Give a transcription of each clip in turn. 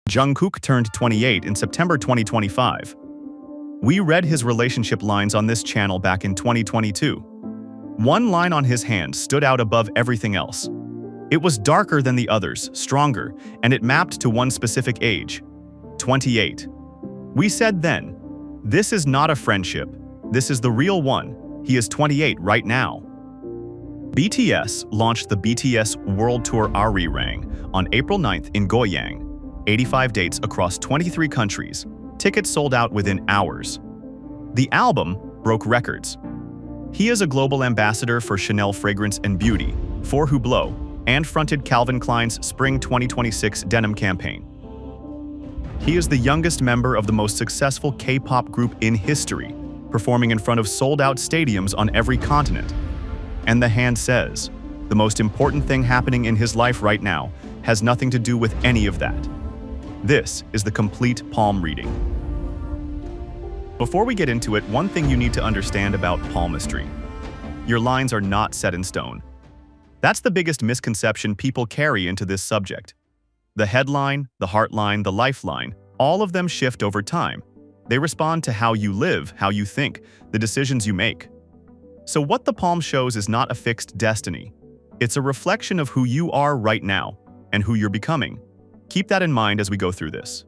Jungkook turned 28 in September 2025. We read his relationship lines on this channel back in 2022. One line on his hand stood out above everything else. It was darker than the others, stronger, and it mapped to one specific age: 28. We said then, this is not a friendship, this is the real one. He is 28 right now. BTS launched the BTS World Tour Arirang on April 9th in Goyang, 85 dates across 23 countries. Tickets sold out within hours. The album broke records. He is a global ambassador for Chanel Fragrance and Beauty, For Hublot, and fronted Calvin Klein's Spring 2026 denim campaign. He is the youngest member of the most successful K-pop group in history, performing in front of sold-out stadiums on every continent. And the hand says, the most important thing happening in his life right now has nothing to do with any of that. This is the complete palm reading. Before we get into it, one thing you need to understand about palmistry. Your lines are not set in stone. That's the biggest misconception people carry into this subject. The headline, the heartline, the lifeline, all of them shift over time. They respond to how you live, how you think, the decisions you make. So what the palm shows is not a fixed destiny. It's a reflection of who you are right now and who you're becoming. Keep that in mind as we go through this.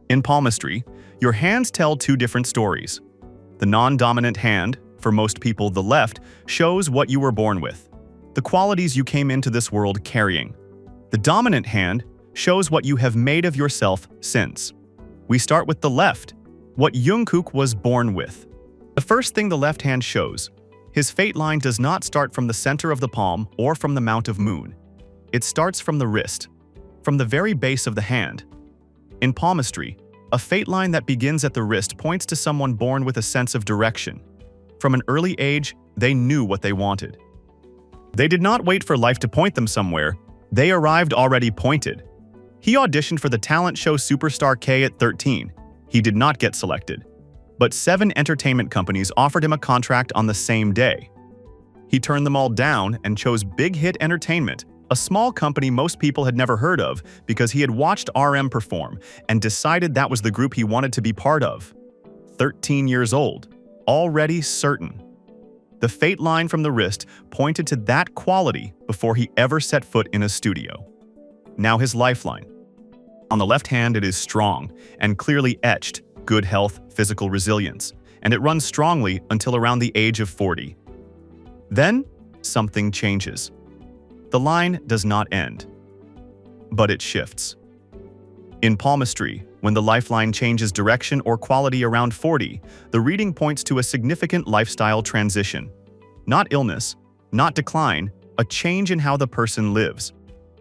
In palmistry, your hands tell two different stories. The non-dominant hand, for most people the left, shows what you were born with, the qualities you came into this world carrying. The dominant hand shows what you have made of yourself since. We start with the left, what Jungkook was born with. The first thing the left hand shows, his fate line does not start from the center of the palm or from the mount of moon. It starts from the wrist, from the very base of the hand. In palmistry, a fate line that begins at the wrist points to someone born with a sense of direction. From an early age, they knew what they wanted. They did not wait for life to point them somewhere, they arrived already pointed. He auditioned for the talent show Superstar K at 13. He did not get selected. But 7 entertainment companies offered him a contract on the same day. He turned them all down and chose Big Hit Entertainment, a small company most people had never heard of because he had watched RM perform and decided that was the group he wanted to be part of. 13 years old, already certain. The fate line from the wrist pointed to that quality before he ever set foot in a studio. Now his lifeline. On the left hand, it is strong and clearly etched, good health, physical resilience, and it runs strongly until around the age of 40. Then, something changes. The line does not end, but it shifts. In palmistry, when the lifeline changes direction or quality around 40, the reading points to a significant lifestyle transition. Not illness, not decline, a change in how the person lives.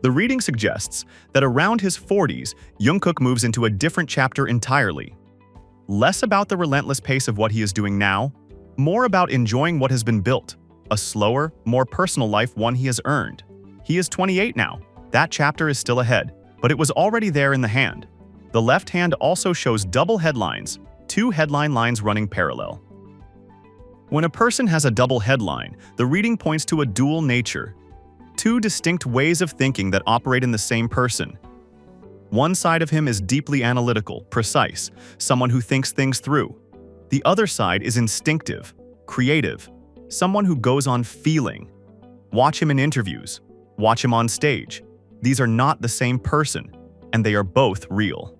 The reading suggests that around his 40s, Jungkook moves into a different chapter entirely. Less about the relentless pace of what he is doing now, more about enjoying what has been built, a slower, more personal life, one he has earned. He is 28 now. That chapter is still ahead, but it was already there in the hand. The left hand also shows double headlines, 2 headline lines running parallel. When a person has a double headline, the reading points to a dual nature, 2 distinct ways of thinking that operate in the same person. One side of him is deeply analytical, precise, someone who thinks things through. The other side is instinctive, creative, someone who goes on feeling. Watch him in interviews, watch him on stage. These are not the same person, and they are both real.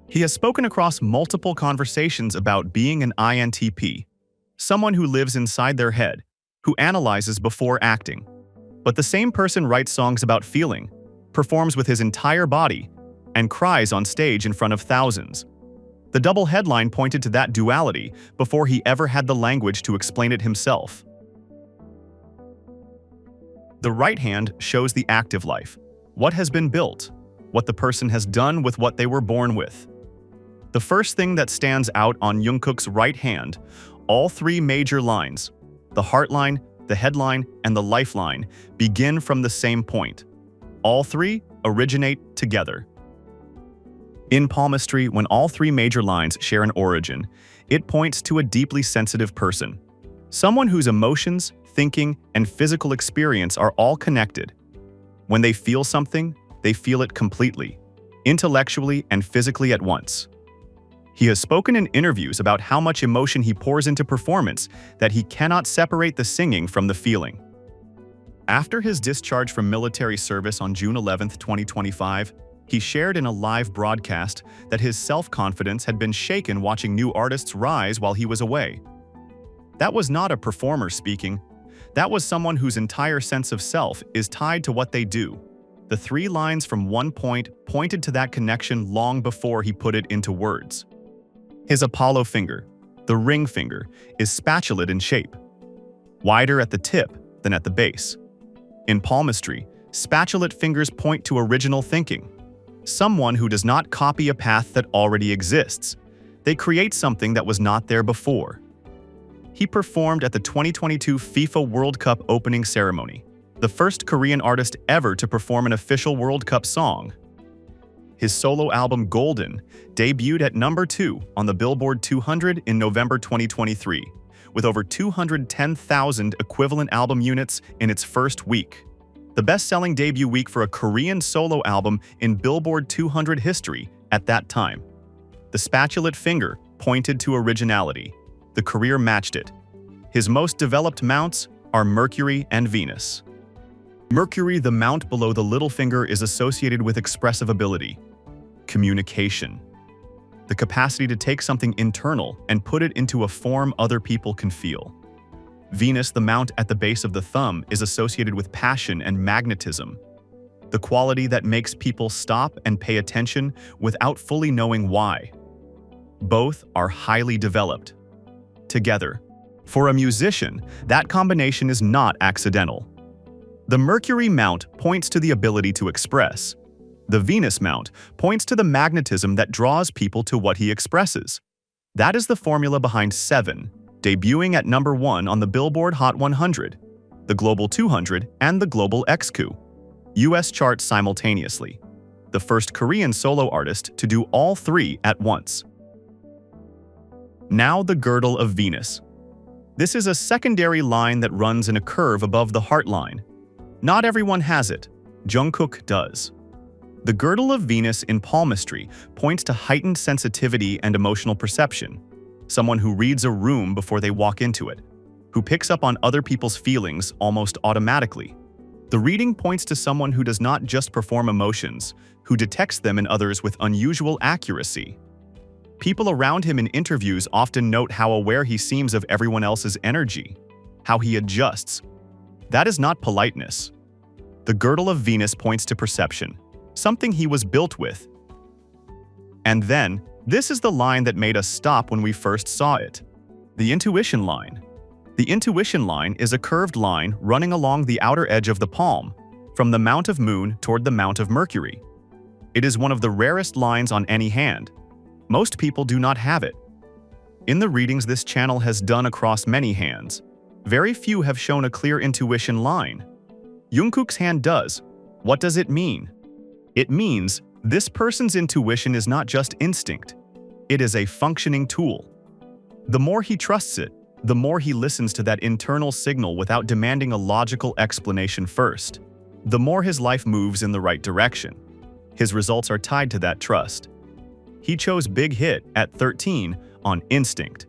He has spoken across multiple conversations about being an INTP, someone who lives inside their head, who analyzes before acting. But the same person writes songs about feeling, performs with his entire body, and cries on stage in front of thousands. The double headline pointed to that duality before he ever had the language to explain it himself. The right hand shows the active life, what has been built, what the person has done with what they were born with. The first thing that stands out on Jungkook's right hand, all 3 major lines, the heartline, the headline, and the lifeline, begin from the same point. All 3 originate together. In palmistry, when all 3 major lines share an origin, it points to a deeply sensitive person. Someone whose emotions, thinking, and physical experience are all connected. When they feel something, They feel it completely, intellectually and physically at once. He has spoken in interviews about how much emotion he pours into performance that he cannot separate the singing from the feeling. After his discharge from military service on June 11, 2025, he shared in a live broadcast that his self-confidence had been shaken watching new artists rise while he was away. That was not a performer speaking. That was someone whose entire sense of self is tied to what they do. The 3 lines from One Point pointed to that connection long before he put it into words. His Apollo finger, the ring finger, is spatulate in shape, wider at the tip than at the base. In palmistry, spatulate fingers point to original thinking, someone who does not copy a path that already exists. They create something that was not there before. He performed at the 2022 FIFA World Cup opening ceremony, the first Korean artist ever to perform an official World Cup song. His solo album Golden debuted at number 2 on the Billboard 200 in November 2023, with over 210,000 equivalent album units in its first week. The best-selling debut week for a Korean solo album in Billboard 200 history at that time. The spatulate finger pointed to originality. The career matched it. His most developed mounts are Mercury and Venus. Mercury, the mount below the little finger, is associated with expressive ability, communication, the capacity to take something internal and put it into a form other people can feel. Venus, the mount at the base of the thumb, is associated with passion and magnetism, the quality that makes people stop and pay attention without fully knowing why. Both are highly developed. Together, for a musician, that combination is not accidental. The Mercury mount points to the ability to express. The Venus mount points to the magnetism that draws people to what he expresses. That is the formula behind Seven, debuting at number 1 on the Billboard Hot 100, the Global 200, and the Global XQ US charts simultaneously. The first Korean solo artist to do all 3 at once. Now the girdle of Venus. This is a secondary line that runs in a curve above the heart line. Not everyone has it. Jungkook does. The girdle of Venus in palmistry points to heightened sensitivity and emotional perception, someone who reads a room before they walk into it, who picks up on other people's feelings almost automatically. The reading points to someone who does not just perform emotions, who detects them in others with unusual accuracy. People around him in interviews often note how aware he seems of everyone else's energy, how he adjusts. That is not politeness. The girdle of Venus points to perception, something he was built with. And then, this is the line that made us stop when we first saw it. The intuition line. The intuition line is a curved line running along the outer edge of the palm, from the mount of Moon toward the mount of Mercury. It is one of the rarest lines on any hand. Most people do not have it. In the readings this channel has done across many hands, very few have shown a clear intuition line. Jungkook's hand does. What does it mean? It means this person's intuition is not just instinct. It is a functioning tool. The more he trusts it, the more he listens to that internal signal without demanding a logical explanation first, the more his life moves in the right direction. His results are tied to that trust. He chose Big Hit at 13 on instinct.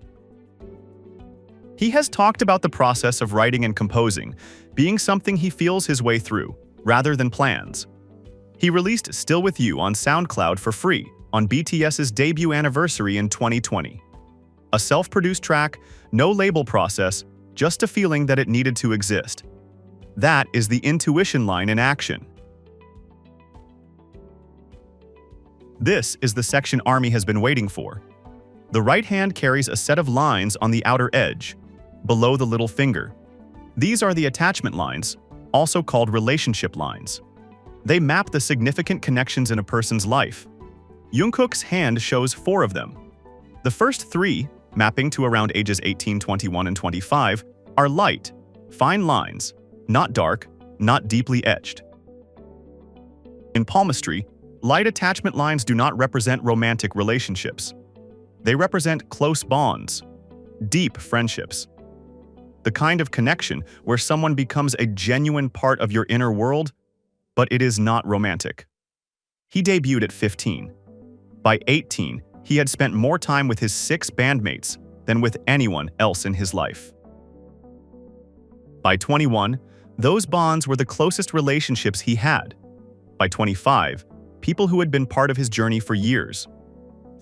He has talked about the process of writing and composing being something he feels his way through, rather than plans. He released Still With You on SoundCloud for free on BTS's debut anniversary in 2020. A self-produced track, no label process, just a feeling that it needed to exist. That is the intuition line in action. This is the section ARMY has been waiting for. The right hand carries a set of lines on the outer edge, below the little finger. These are the attachment lines, also called relationship lines. They map the significant connections in a person's life. Jungkook's hand shows 4 of them. The first 3, mapping to around ages 18, 21, and 25, are light, fine lines, not dark, not deeply etched. In palmistry, light attachment lines do not represent romantic relationships. They represent close bonds, deep friendships. The kind of connection where someone becomes a genuine part of your inner world, but it is not romantic. He debuted at 15. By 18, he had spent more time with his 6 bandmates than with anyone else in his life. By 21, those bonds were the closest relationships he had. By 25, people who had been part of his journey for years.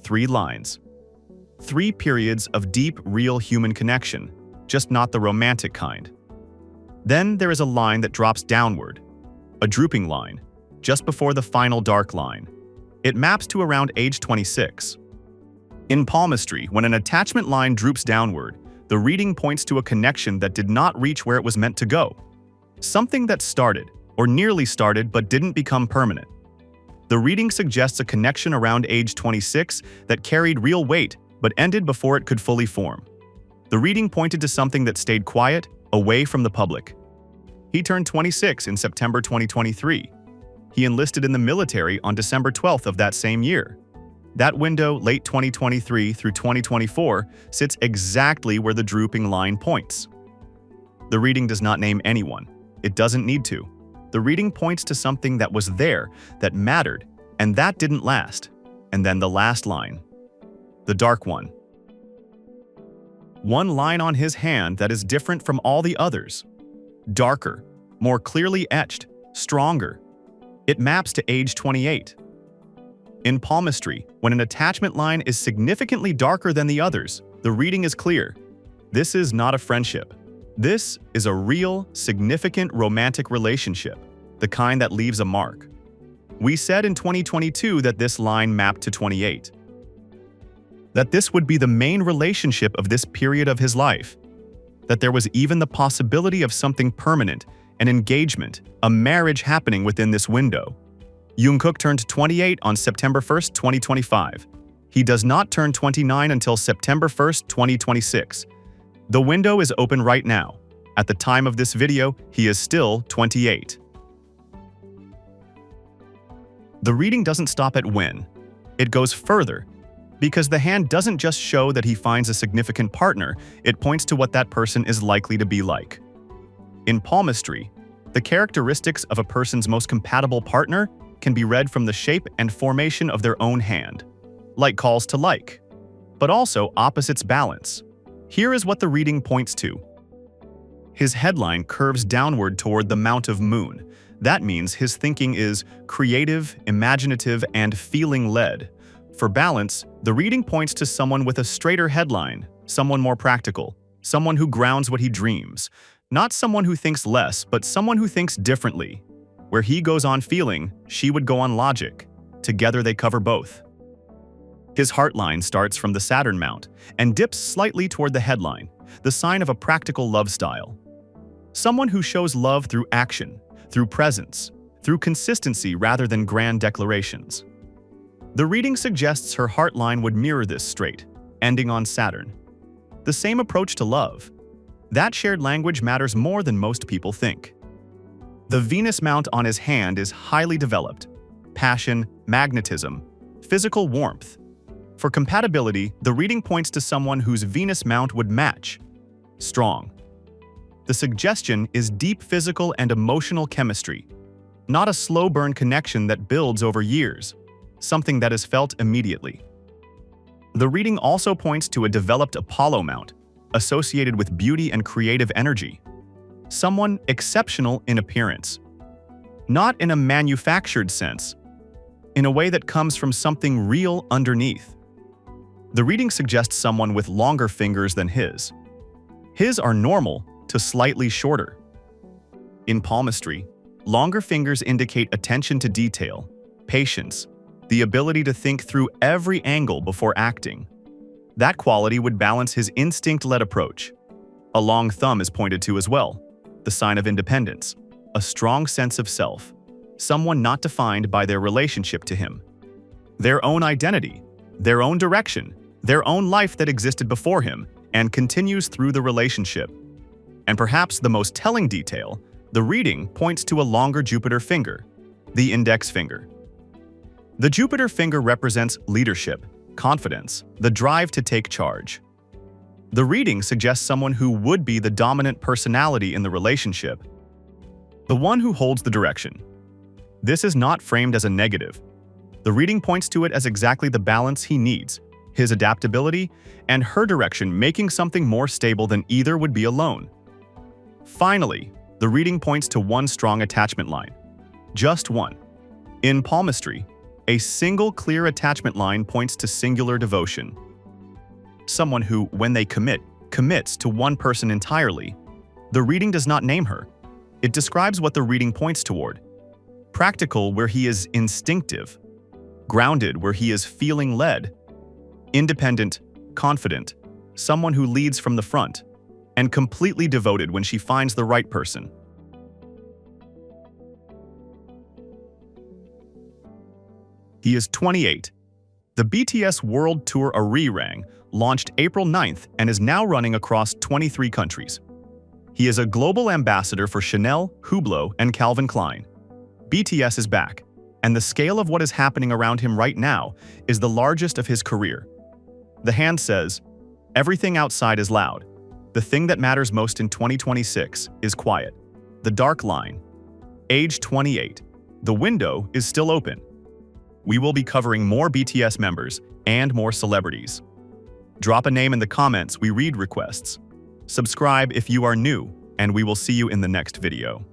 3 lines. 3 periods of deep, real human connection, just not the romantic kind. Then there is a line that drops downward, a drooping line, just before the final dark line. It maps to around age 26. In palmistry, when an attachment line droops downward, the reading points to a connection that did not reach where it was meant to go. Something that started, or nearly started, but didn't become permanent. The reading suggests a connection around age 26 that carried real weight, but ended before it could fully form. The reading pointed to something that stayed quiet, away from the public. He turned 26 in September 2023. He enlisted in the military on December 12th of that same year. That window, late 2023 through 2024, sits exactly where the drooping line points. The reading does not name anyone. It doesn't need to. The reading points to something that was there, that mattered, and that didn't last. And then the last line. The dark one. One line on his hand that is different from all the others. Darker, more clearly etched, stronger. It maps to age 28. In palmistry, when an attachment line is significantly darker than the others, the reading is clear. This is not a friendship. This is a real, significant romantic relationship, the kind that leaves a mark. We said in 2022 that this line mapped to 28. That this would be the main relationship of this period of his life. That there was even the possibility of something permanent, an engagement, a marriage happening within this window. Jungkook turned 28 on September 1st, 2025. He does not turn 29 until September 1st, 2026. The window is open right now. At the time of this video, he is still 28. The reading doesn't stop at when. It goes further. Because the hand doesn't just show that he finds a significant partner, it points to what that person is likely to be like. In palmistry, the characteristics of a person's most compatible partner can be read from the shape and formation of their own hand. Like calls to like, but also opposites balance. Here is what the reading points to. His headline curves downward toward the Mount of Moon. That means his thinking is creative, imaginative, and feeling-led. For balance, the reading points to someone with a straighter headline, someone more practical, someone who grounds what he dreams. Not someone who thinks less, but someone who thinks differently. Where he goes on feeling, she would go on logic. Together they cover both. His heart line starts from the Saturn mount and dips slightly toward the headline, the sign of a practical love style. Someone who shows love through action, through presence, through consistency rather than grand declarations. The reading suggests her heart line would mirror this straight, ending on Saturn. The same approach to love. That shared language matters more than most people think. The Venus mount on his hand is highly developed. Passion, magnetism, physical warmth. For compatibility, the reading points to someone whose Venus mount would match. Strong. The suggestion is deep physical and emotional chemistry, not a slow burn connection that builds over years. Something that is felt immediately. The reading also points to a developed Apollo mount, associated with beauty and creative energy. Someone exceptional in appearance. Not in a manufactured sense, in a way that comes from something real underneath. The reading suggests someone with longer fingers than his. His are normal to slightly shorter. In palmistry, longer fingers indicate attention to detail, patience, the ability to think through every angle before acting. That quality would balance his instinct-led approach. A long thumb is pointed to as well, the sign of independence, a strong sense of self, someone not defined by their relationship to him. Their own identity, their own direction, their own life that existed before him and continues through the relationship. And perhaps the most telling detail, the reading points to a longer Jupiter finger, the index finger. The Jupiter finger represents leadership, confidence, the drive to take charge. The reading suggests someone who would be the dominant personality in the relationship, the one who holds the direction. This is not framed as a negative. The reading points to it as exactly the balance he needs, his adaptability, and her direction making something more stable than either would be alone. Finally, the reading points to one strong attachment line. Just one. In palmistry, a single clear attachment line points to singular devotion. Someone who, when they commits to one person entirely. The reading does not name her. It describes what the reading points toward. Practical where he is instinctive. Grounded where he is feeling led. Independent, confident, someone who leads from the front. And completely devoted when she finds the right person. He is 28. The BTS World Tour Arirang launched April 9th and is now running across 23 countries. He is a global ambassador for Chanel, Hublot, and Calvin Klein. BTS is back, and the scale of what is happening around him right now is the largest of his career. The hand says, "Everything outside is loud. The thing that matters most in 2026 is quiet." The dark line. Age 28. The window is still open. We will be covering more BTS members and more celebrities. Drop a name in the comments, we read requests. Subscribe if you are new, and we will see you in the next video.